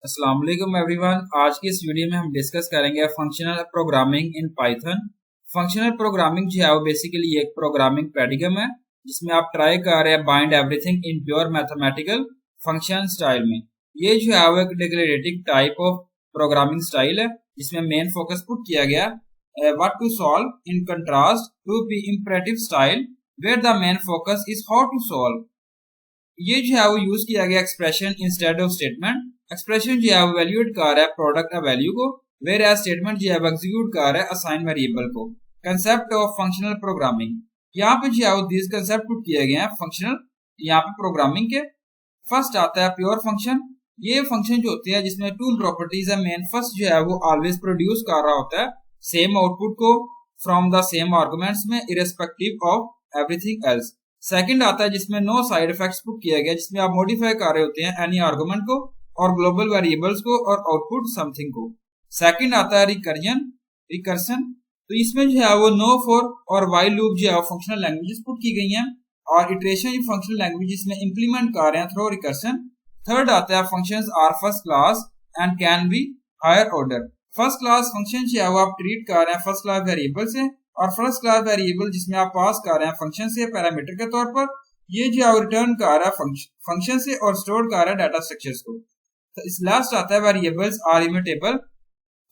अस्सलाम वालेकुम एवरीवन। आज की इस वीडियो में हम डिस्कस करेंगे functional programming in Python. Functional programming जो है वो बेसिकली एक प्रोग्रामिंग पैराडिगम है जिसमें आप ट्राई कर रहे हैं bind everything in pure mathematical function style में। ये जो है वो एक declarative type of programming style है जिसमें मेन फोकस पुट किया गया what to solve in contrast to be imperative style where the main focus is how to solve. ये जो है वो यूज किया गया expression instead of statement. Expression जो है वो वैल्यूएट कर रहा है प्रोडक्ट ऑफ वैल्यू को, वेयर एज स्टेटमेंट जो है वो एग्जीक्यूट कर रहा है असाइन वेरिएबल को। कंसेप्ट ऑफ फंक्शनल प्रोग्रामिंग, यहाँ पे जो है वो दिस कंसेप्ट पुट किए गए हैं फंक्शनल यहाँ पे प्रोग्रामिंग के। फर्स्ट आता है प्योर फंक्शन। ये फंक्शन जो होते हैं जिसमें टू प्रॉपर्टीज है मेन। फर्स्ट जो है वो ऑलवेज प्रोड्यूस कर रहा होता है सेम आउटपुट को फ्रॉम द सेम आर्गुमेंट्स में irrespective of everything else. Second आता है जिसमें नो साइड इफेक्ट्स पुट किया गया, जिसमें आप मॉडिफाई कर रहे होते हैं एनी आर्गुमेंट को और ग्लोबल वेरिएबल्स को और आउटपुट समथिंग को। सेकंड आता है रिकर्सन। तो इसमें जो है वो नो फॉर और वाइल लूप जो है फंक्शनल लैंग्वेजेस पुट की गई हैं और इटरेशन फंक्शनल लैंग्वेजेस में इंप्लीमेंट कर रहे हैं थ्रू रिकर्सन। थर्ड आता है functions are first class and can be higher order. First class function जो है वो आप ट्रीट कर रहे हैं फर्स्ट क्लास वेरिएबल से, और फर्स्ट क्लास वेरिएबल जिसमें आप पास कर रहे हैं फंक्शन से पैरामीटर के तौर पर, ये जो है रिटर्न कर रहा है फंक्शन से और स्टोर कर रहा है डाटा स्ट्रक्चर्स को। तो इस लास्ट आता है variables are immutable.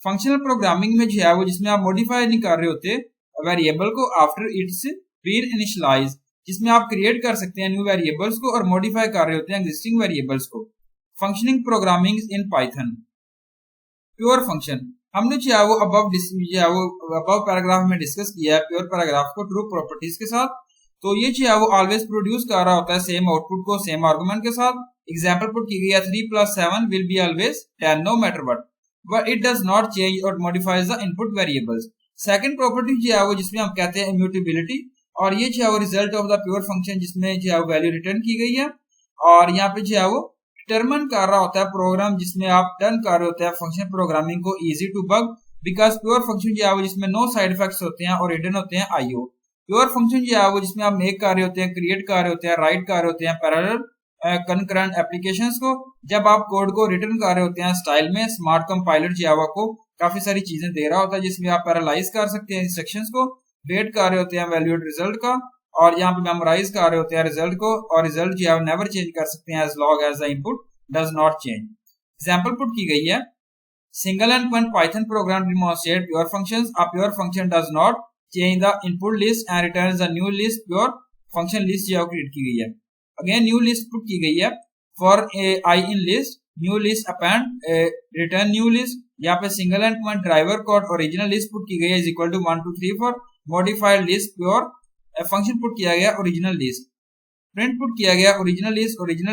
Functional programming में जो है वो जिसमें आप मॉडिफाई नहीं कर रहे होते वेरिएबल को आफ्टर इट्स बीन इनिशियलाइज, जिसमें आप क्रिएट कर सकते हैं न्यू वेरिएबल्स को और मॉडिफाई कर रहे होते हैं एग्जिस्टिंग वेरिएबल्स को। Functioning programming in Python. Pure function हमने जो है वो अबव पैराग्राफ में डिस्कस किया है प्योर पैराग्राफ को ट्रू प्रॉपर्टीज के साथ। तो ये जो है वो ऑलवेज प्रोड्यूस कर रहा होता है सेम आउटपुट को सेम आर्गुमेंट के साथ। एग्जांपल पुट की गई है 3 + 7 will be always 10 no matter what, but it does not change और modifies the input variables. Second property जो है वो जिसमें हम कहते हैं इम्यूटेबिलिटी, और ये जो है वो result of the pure function जिसमें जो है वैल्यू रिटर्न की गई है। और यहाँ पे जो है वो डिटरमिन कर रहा होता है प्रोग्राम जिसमें आप टर्न कर रहे होते हैं फंक्शन प्रोग्रामिंग को easy to bug, because pure function जो है वो जिसमें नो साइड इफेक्ट्स होते हैं और हिडन होते हैं आईओ। प्योर फंक्शन जो है वो जिसमें आप मेक कर रहे होते हैं, क्रिएट कर रहे होते हैं, राइट कर रहे होते हैं पैरेलल कंकरेंट एप्लीकेशंस को। जब आप कोड को रिटर्न कर रहे होते हैं स्टाइल में, स्मार्ट कंपाइलर जो है को काफी सारी चीजें दे रहा होता है जिसमें आप पैरालाइज कर सकते हैं इंस्ट्रक्शंस को, वेट कर रहे होते हैं वैल्यूड रिजल्ट का, और यहाँ पे मेमोराइज कर रहे होते हैं रिजल्ट को, और रिजल्ट जो है नेवर चेंज कर सकते हैं as long as the input does not change। Example put की गई है single end point Python program demonstrate pure functions। A pure function does not change the input list and returns a new list। pure function list जो create की गई है। Again new list put की गई है for I in list, new list append return new list। यहाँ पे single end point driver code original list put की गई है is equal to 1 2 3 4 modified list pure function put किया गया ओरिजिनल लिस्ट। प्रिंट पुट किया गया ओरिजिनल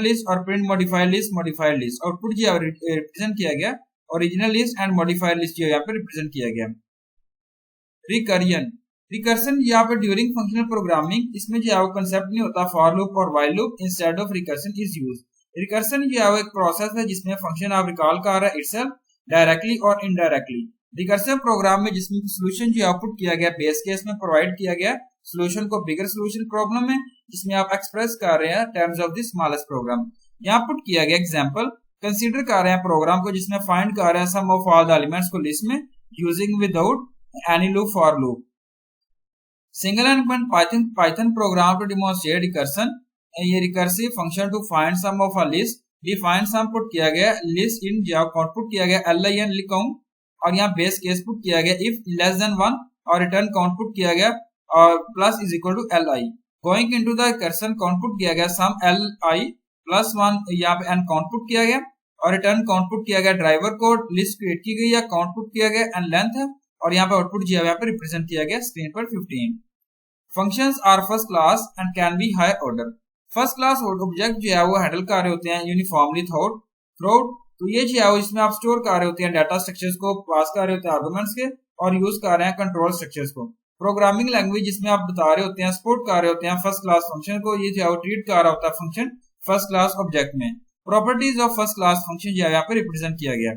लिस्ट और प्रिंट मॉडिफाइड लिस्ट। आउटपुट जो रिप्रेजेंट किया गया original list and modified list जो यहाँ पे रिप्रेजेंट किया गया। रिकर्सन यहाँ पे ड्यूरिंग फंक्शनल प्रोग्रामिंग, इसमें जो है वो कंसेप्ट नहीं होता फॉर लूप और while loop, instead of recursion is use. Recursion जो है वो एक प्रोसेस है जिसमें फंक्शन आप रिकॉल कर रहा है इटसेल्फ डायरेक्टली और इनडायरेक्टली। रिकर्सिव प्रोग्राम में जिसमें सोल्यूशन जो आउटपुट किया गया बेस केस में प्रोवाइड किया गया सोल्यूशन को बिगर सोल्यूशन प्रॉब्लम में, जिसमें आप एक्सप्रेस कर रहे हैं terms of the smallest program. यहाँ पुट किया गया एग्जांपल कंसीडर कर रहे हैं प्रोग्राम को जिसमें फाइंड कर रहे हैं sum of all the elements को लिस्ट में using without any loop for loop. Single end point Python program to demonstrate recursion. ये recursive function to find sum of a list, define sum put किया गया list इन जावा put किया गया LIN लिकाउंट, और यहाँ base case put किया गया if less than 1 और रिटर्न काउंट पुट किया गया और plus is equal to LI। Going into the recursion count put किया गया सम LI प्लस 1 यहाँ पे n काउंट पुट किया गया और रिटर्न काउंट पुट किया गया ड्राइवर कोड लिस्ट क्रिएट की गई है, काउंट पुट किया गया एंड लेंथ है, और यहाँ पे आउटपुट जो है यहाँ पे रिप्रेजेंट किया गया स्क्रीन पर 15। Functions are first class and can be higher order. First class object जो है वो हैंडल कर रहे होते हैं यूनिफॉर्मली थ्रूआउट। तो ये जो है इसमें आप स्टोर कर रहे होते हैं डाटा स्ट्रक्चर्स को, पास कर रहे होते हैं आर्गुमेंट्स के, और यूज कर रहे हैं कंट्रोल स्ट्रक्चर्स को। प्रोग्रामिंग लैंग्वेज जिसमें आप बता रहे होते हैं सपोर्ट कर रहे होते हैं फर्स्ट क्लास फंक्शन को, ये जो है ट्रीट कर रहा होता है फंक्शन फर्स्ट क्लास ऑब्जेक्ट में। Properties of first class function जो है यहाँ पे रिप्रेजेंट किया गया।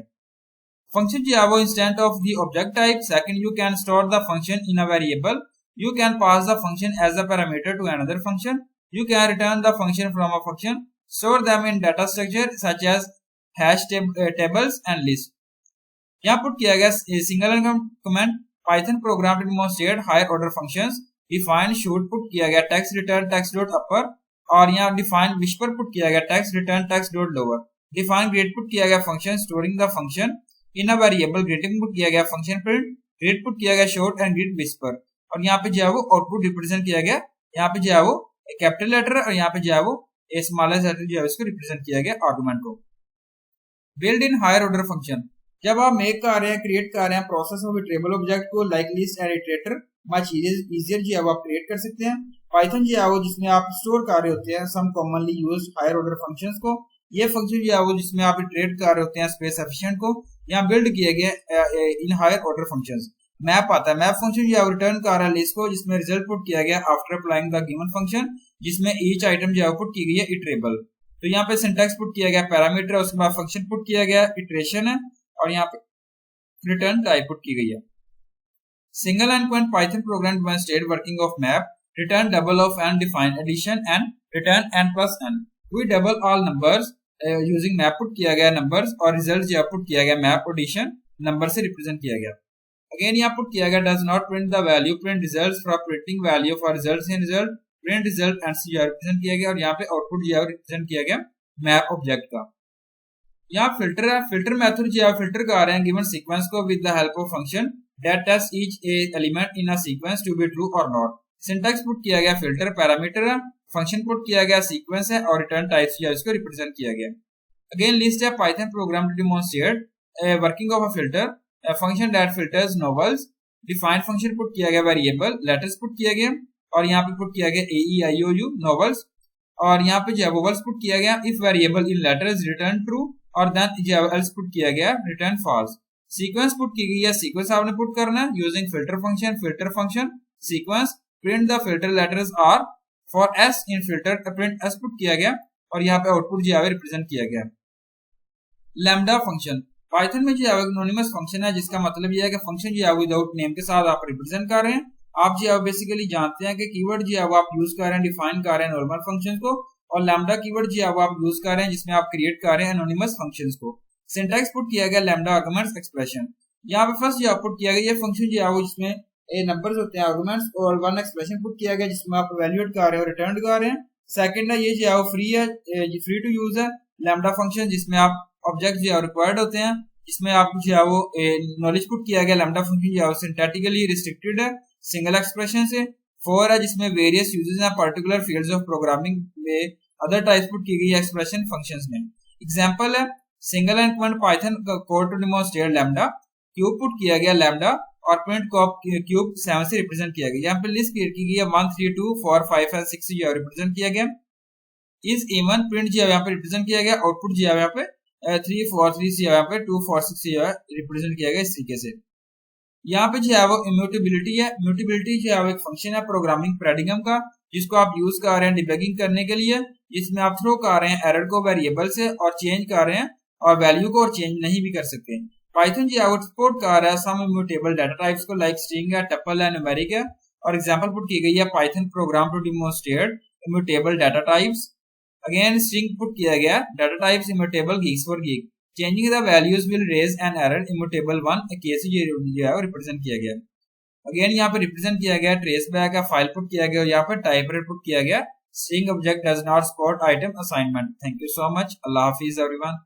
फंक्शन जो है वो instant of the object type. Second, you can store the function in a variable, you can pass the function as a parameter to another function, you can return the function from a function, store them in data structure such as hash tables and list. यहाँ put किया गया single line comment Python program to demonstrate higher order functions. Define shoot put किया गया text return text dot upper, और यहाँ define whisper put किया गया text return text dot lower. Define greet put किया गया function storing the function in a variable. Greeting put किया गया फंक्शन प्रिंट। ग्रेड पुट किया गया शॉर्ट एंड ग्रेड विस्पर, और यहाँ पे जो है वो आउटपुट रिप्रेजेंट किया गया, यहाँ पे जो है वो कैपिटल लेटर और यहाँ पे जो है वो स्मॉलेस्ट लेटर जो है इसको रिप्रेजेंट किया गया आर्गुमेंट को। Build in higher order function, जब आप मेक कर रहे हैं क्रिएट कर रहे हैं प्रोसेस ऑफ इटरेबल ऑब्जेक्ट को like list and iterator much easier जो है वो आप क्रिएट कर सकते हैं। पाइथन जो है वो जिसमें आप स्टोर कर रहे होते हैं some commonly used higher order functions को, ये फंक्शन जो है वो जिसमें आप इटरेट कर रहे होते हैं स्पेस एफिशिएंट को, यहाँ बिल्ड किए गए इन हायर ऑर्डर फंक्शंस। मैप आता है, मैप फंक्शन जो है रिटर्न कर रहा है लिस्ट को, जिसमें रिजल्ट पुट किया गया after applying the given function, जिसमें ईच आइटम जो है पुट की गई है इटरेबल। तो यहाँ पे सिंटैक्स पुट किया गया पैरामीटर, उसके बाद फंक्शन पुट किया गया इटरेशन है, और यहाँ पे रिटर्न टाइप पुट की गई है। Single end point Python program demonstrate working of map, return double of end define addition and return n plus n. We double all numbers using map put किया गया numbers, और result जो put किया गया map addition number से represent किया गया। Again यहाँ पुट किया गया does not print the value, print results for printing value for results in result, print result and C represent किया गया, और यहाँ पे आउटपुट जो है रिप्रेजेंट किया गया मैप ऑब्जेक्ट का। यहाँ फिल्टर है, फिल्टर मेथड जो है फिल्टर कर रहे हैं गिवन सीक्वेंस को with the help of function that test each element in a sequence to be true और नॉट। सिंटैक्स पुट किया गया फिल्टर पैरामीटर है, फंक्शन पुट किया गया सीक्वेंस है, और रिटर्न टाइप्स जो है इसको रिप्रेजेंट किया गया। अगेन लिस्ट है Python program to demonstrate working of a filter, function that filters vowels. Define function put किया गया वेरिएबल, लेटर्स पुट किया गया, और यहाँ पे पुट किया गया AEIOU नोवेल्स, और यहाँ पे जो वोवेल्स पुट किया गया if variable in letters return true, और देन जो एल्स पुट किया गया रिटर्न फॉल्स। सीक्वेंस पुट की गई है, सीक्वेंस आपने पुट करना है using filter function sequence. Print the filter letters are for s in filter, print s put किया गया, और यहाँ पे आउटपुट जो है रिप्रेजेंट किया गया। लैम्डा फंक्शन, पाइथन में जो है एनोनिमस फंक्शन है, जिसका मतलब यह है कि फंक्शन जो है विदाउट नेम के साथ आप रिप्रेजेंट कर रहे हैं। आप जो है बेसिकली जानते हैं कि कीवर्ड जो है वो आप यूज कर रहे हैं डिफाइन कर रहे हैं नॉर्मल फंक्शन को, और लैम्डा कीवर्ड जो है वो आप यूज कर रहे हैं जिसमें आप क्रिएट कर रहे हैं एनोनिमस फंक्शंस को। सिंटैक्स पुट किया गया लैम्डा आर्गुमेंट्स एक्सप्रेशन। यहाँ पे फर्स्ट जो पुट किया गया ये फंक्शन जो है वो जिसमें नंबर्स होते हैं आर्गुमेंट्स, और वन एक्सप्रेशन पुट किया गया जिसमें आप वैल्यूएट कर रहे हैं और रिटर्न कर रहे हैं। सेकंड है ये जो है वो फ्री है, फ्री टू यूज है लैम्डा फंक्शन, जिसमें आप ऑब्जेक्ट जो है रिक्वायर्ड होते हैं, जिसमें आप जो है वो नॉलेज पुट किया गया लैम्डा फंक्शन जो है सिंथेटिकली रिस्ट्रिक्टेड है सिंगल एक्सप्रेशन से। 4 है जिसमें वेरियस यूजेस हैं पर्टिकुलर फील्ड्स ऑफ प्रोग्रामिंग में अदर टाइप्स पुट की गई एक्सप्रेशन फंक्शंस में। एग्जांपल है single end point Python code to demonstrate lambda, cube put किया गया लैम्डा, और प्रिंट क्यूब 7 से रिप्रेजेंट किया गया। यहाँ पे लिस्ट क्रिएट की गई है 1 3 2 4 5 एंड 6 जो रिप्रेजेंट किया गया। इज इवन प्रिंट जो है यहाँ पे रिप्रेजेंट किया गया, आउटपुट जो है यहाँ पे 3 4 3 से यहाँ पे 2 4 6 जो है रिप्रेजेंट किया गया इस तरीके से। यहाँ पे जो है वो इम्यूटेबिलिटी है, इम्यूटेबिलिटी जो है वो एक फंक्शन है प्रोग्रामिंग पैराडिगम का, जिसको आप यूज कर रहे हैं डिबगिंग करने के लिए, जिसमें आप थ्रो कर रहे हैं एरर को वेरिएबल से और चेंज कर रहे हैं, और वैल्यू को और चेंज नहीं भी कर सकते। पाइथन जो है वो सपोर्ट कर रहा है सम इम्यूटेबल डाटा टाइप्स को, लाइक स्ट्रिंग है, टपल है, न्यूमेरिक है, और एग्जांपल पुट की गई है Python program to demonstrate immutable data types. Again string put किया गया data types immutable geeks for geek, changing the values will raise an error immutable one case जो है रिप्रेजेंट किया गया। अगेन यहाँ पे रिप्रेजेंट किया गया ट्रेस बैक है, फाइल पुट किया गया, और यहाँ पे टाइप पुट किया गया string object does not support item assignment. Thank you so much, Allah Hafiz everyone.